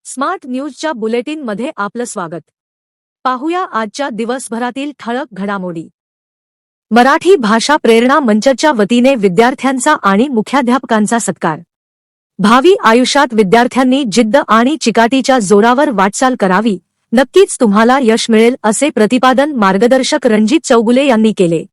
Smart न्यूजच्या बुलेटिनमध्ये आपलं स्वागत. पाहूया आजच्या दिवसभरातील ठळक घडामोडी. मराठी भाषा प्रेरणा मंचच्या वतीने विद्यार्थ्यांचा आणि मुख्याध्यापकांचा सत्कार. भावी आयुष्यात विद्यार्थ्यांनी जिद्द आणि चिकाटीच्या जोरावर वाटचाल करावी, नक्कीच तुम्हाला यश मिळेल असे प्रतिपादन मार्गदर्शक रणजित चौगुले यांनी केले.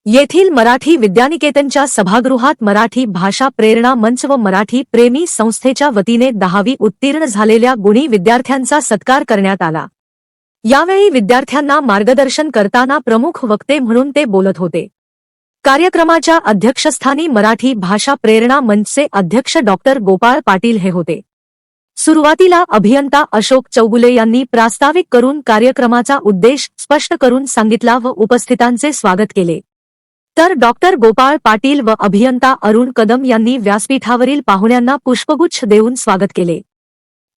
येथील मराठी विद्यानिकेतनच्या सभागृहात मराठी भाषा प्रेरणा मंच व मराठी प्रेमी संस्थेच्या वतीने 10वी उत्तीर्ण झालेल्या गुणी विद्यार्थ्यांचा सत्कार करण्यात आला. यावेळी विद्यार्थ्यांना मार्गदर्शन करताना प्रमुख वक्ते म्हणून ते बोलत होते. कार्यक्रमाच्या अध्यक्षस्थानी मराठी भाषा प्रेरणा मंचचे अध्यक्ष डॉक्टर गोपाळ पाटील हे होते. सुरुवातीला अभियंता अशोक चौगुले यांनी प्रास्ताविक करून कार्यक्रमाचा उद्देश स्पष्ट करून सांगितला व उपस्थितांचे स्वागत केले. तर डॉक्टर गोपाळ पाटील व अभियंता अरुण कदम यांनी व्यासपीठावरील पाहुण्यांना पुष्पगुच्छ देऊन स्वागत केले.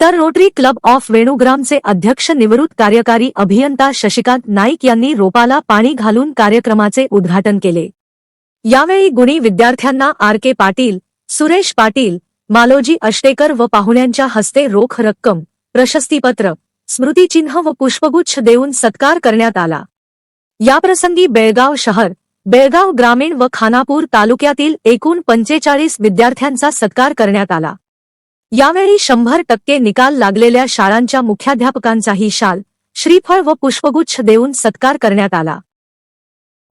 तर रोटरी क्लब ऑफ वेणुग्रामचे अध्यक्ष निवृत्त कार्यकारी अभियंता शशिकांत नाईक यांनी रोपाला पाणी घालून कार्यक्रमाचे उद्घाटन केले. यावेळी गुणी विद्यार्थ्यांना आर के पाटील, सुरेश पाटील, मालोजी अष्टेकर व पाहुण्यांच्या हस्ते रोख रक्कम, प्रशस्तीपत्र, स्मृतिचिन्ह व पुष्पगुच्छ देऊन सत्कार करण्यात आला. याप्रसंगी बेळगाव शहर, बेळगाव ग्रामीण व खानापूर तालुक्यातील एकूण 45 विद्यार्थ्यांचा सत्कार करण्यात आला. यावेळी 100% निकाल लागलेल्या शाळांच्या मुख्याध्यापकांचाही शाल, श्रीफळ व पुष्पगुच्छ देऊन सत्कार करण्यात आला.